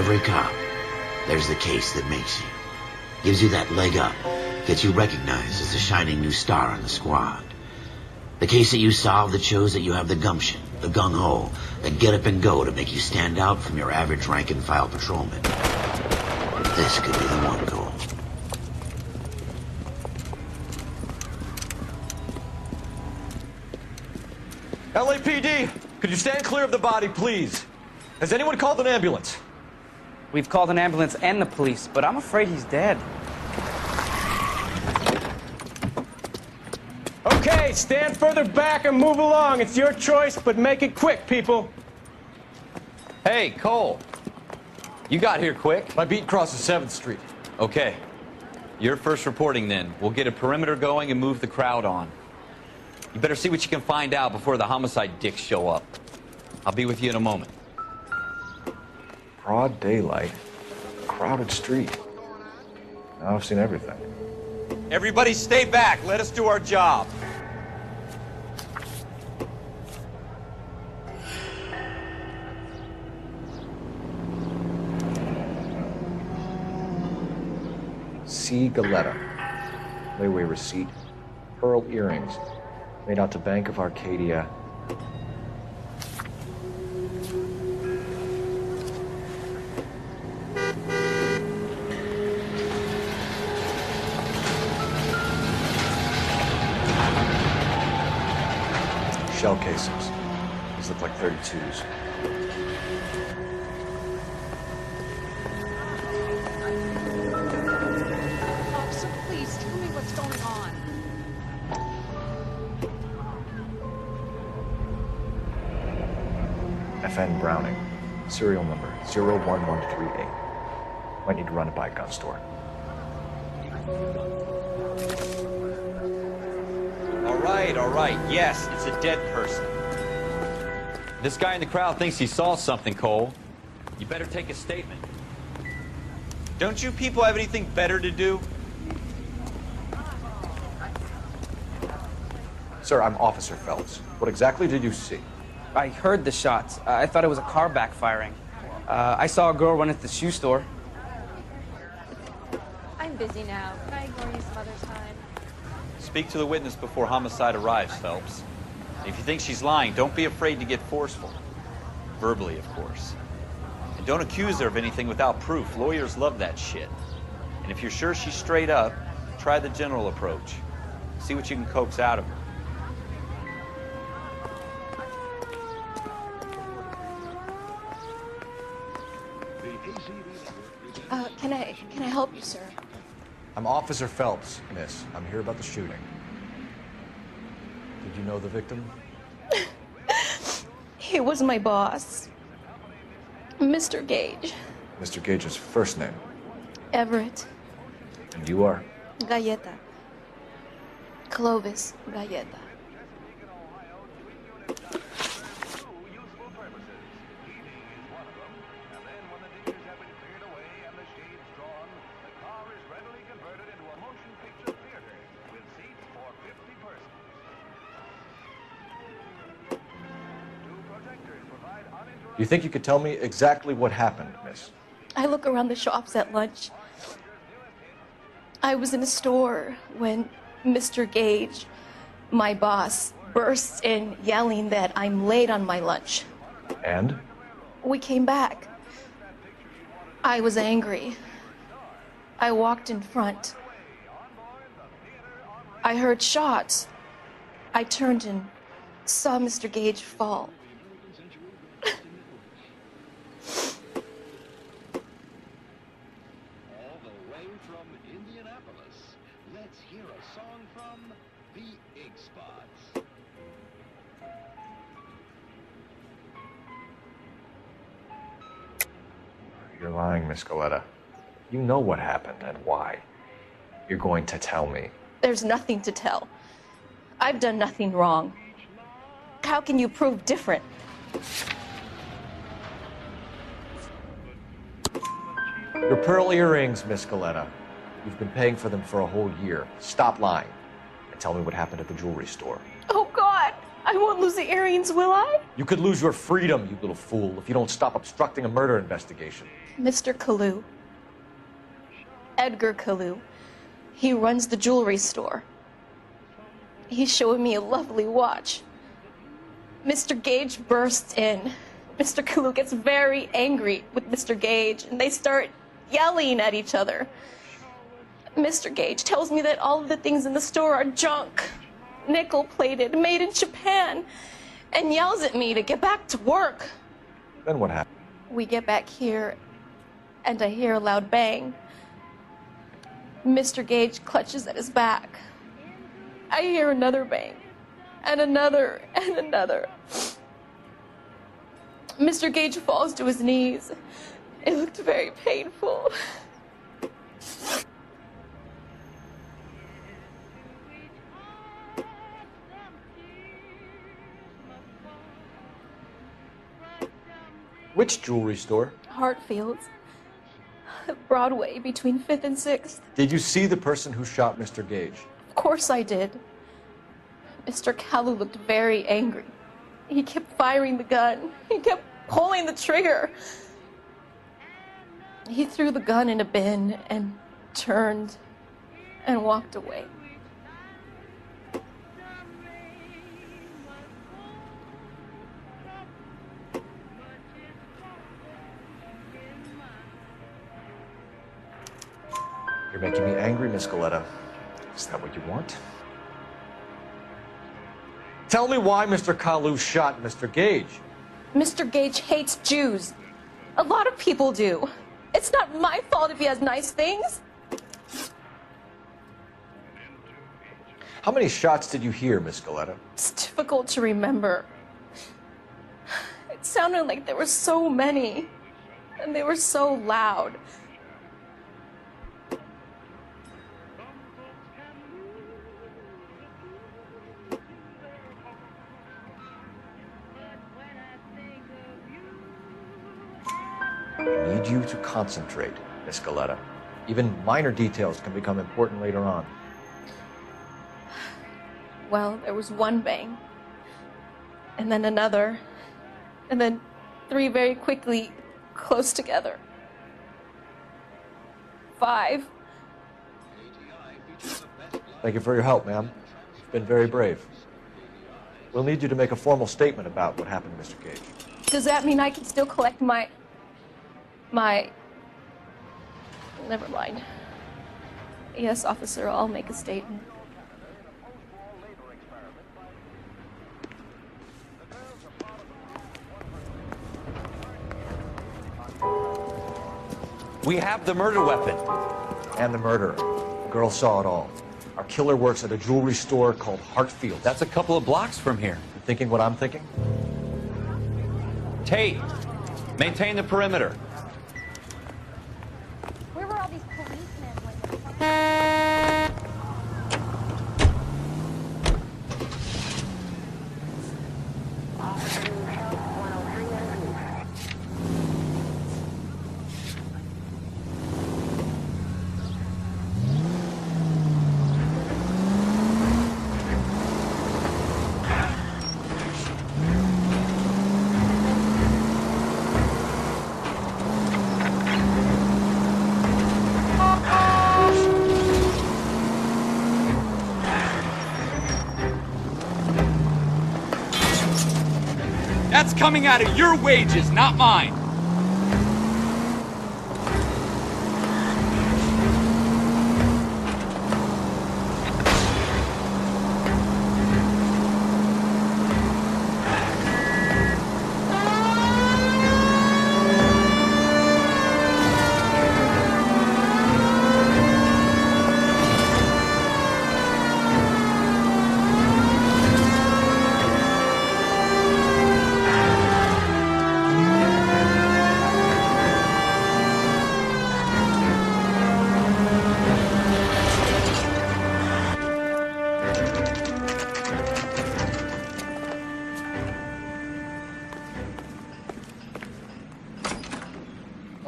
every cop, there's the case that makes you. Gives you that leg up, gets you recognized as a shining new star on the squad. The case that you solve that shows that you have the gumption, the gung-ho, the get up and go to make you stand out from your average rank-and-file patrolman. This could be the one, Cole. LAPD, could you stand clear of the body, please? Has anyone called an ambulance? We've called an ambulance and the police, but I'm afraid he's dead. Okay, stand further back and move along. It's your choice, but make it quick, people. Hey, Cole. You got here quick. My beat crosses 7th Street. Okay. You're first reporting then. We'll get a perimeter going and move the crowd on. You better see what you can find out before the homicide dicks show up. I'll be with you in a moment. Broad daylight, crowded street. Now I've seen everything. Everybody stay back. Let us do our job. C. Galetta. Layaway receipt. Pearl earrings. Made out to Bank of Arcadia. Shell casings. These look like 32s. Officer, please tell me what's going on. FN Browning. Serial number 01138. Might need to run it by a gun store. All right. Yes, it's a dead person. This guy in the crowd thinks he saw something, Cole. You better take a statement. Don't you people have anything better to do? Sir, I'm Officer Phelps. What exactly did you see? I heard the shots. I thought it was a car backfiring. I saw a girl run into the shoe store. I'm busy now. Can I ignore you some other time? Speak to the witness before homicide arrives, Phelps. If you think she's lying, don't be afraid to get forceful. Verbally, of course. And don't accuse her of anything without proof. Lawyers love that shit. And if you're sure she's straight up, try the general approach. See what you can coax out of her. Can I help you, sir? I'm Officer Phelps, miss. I'm here about the shooting. Did you know the victim? He was my boss, Mr. Gage. Mr. Gage's first name. Everett. And you are? Galleta. Clovis Galleta. You think you could tell me exactly what happened, miss? I look around the shops at lunch. I was in a store when Mr. Gage, my boss, bursts in yelling that I'm late on my lunch. And? We came back. I was angry. I walked in front. I heard shots. I turned and saw Mr. Gage fall. All the way from Indianapolis, let's hear a song from the Ig Spots. You're lying, Miss Galetta. You know what happened and why. You're going to tell me. There's nothing to tell. I've done nothing wrong. How can you prove different? Your pearl earrings, Miss Galetta. You've been paying for them for a whole year. Stop lying and tell me what happened at the jewelry store. Oh, God! I won't lose the earrings, will I? You could lose your freedom, you little fool, if you don't stop obstructing a murder investigation. Mr. Kalu. Edgar Kalu. He runs the jewelry store. He's showing me a lovely watch. Mr. Gage bursts in. Mr. Kalu gets very angry with Mr. Gage, and they start yelling at each other. Mr. Gage tells me that all of the things in the store are junk, nickel-plated, made in Japan, and yells at me to get back to work. Then what happened? We get back here, and I hear a loud bang. Mr. Gage clutches at his back. I hear another bang, and another, and another. Mr. Gage falls to his knees. It looked very painful. Which jewelry store? Hartfield's. Broadway, between 5th and 6th. Did you see the person who shot Mr. Gage? Of course I did. Mr. Kalu looked very angry. He kept firing the gun. He kept pulling the trigger. He threw the gun in a bin and turned and walked away. You're making me angry, Miss Galetta. Is that what you want? Tell me why Mr. Kalu shot Mr. Gage. Mr. Gage hates Jews. A lot of people do. It's not my fault if he has nice things. How many shots did you hear, Miss Galetta? It's difficult to remember. It sounded like there were so many, and they were so loud. I need you to concentrate, Miss Galetta. Even minor details can become important later on. Well, there was one bang, and then another, and then 3 very quickly, close together. 5. Thank you for your help, ma'am. You've been very brave. We'll need you to make a formal statement about what happened to Mr. Gage. Does that mean I can still collect my... Never mind. Yes, officer, I'll make a statement. We have the murder weapon. And the murderer. The girl saw it all. Our killer works at a jewelry store called Hartfield. That's a couple of blocks from here. You thinking what I'm thinking? Tate, maintain the perimeter. Where were all these policemen when That's coming out of your wages, not mine.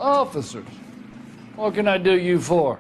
Officers, what can I do you for?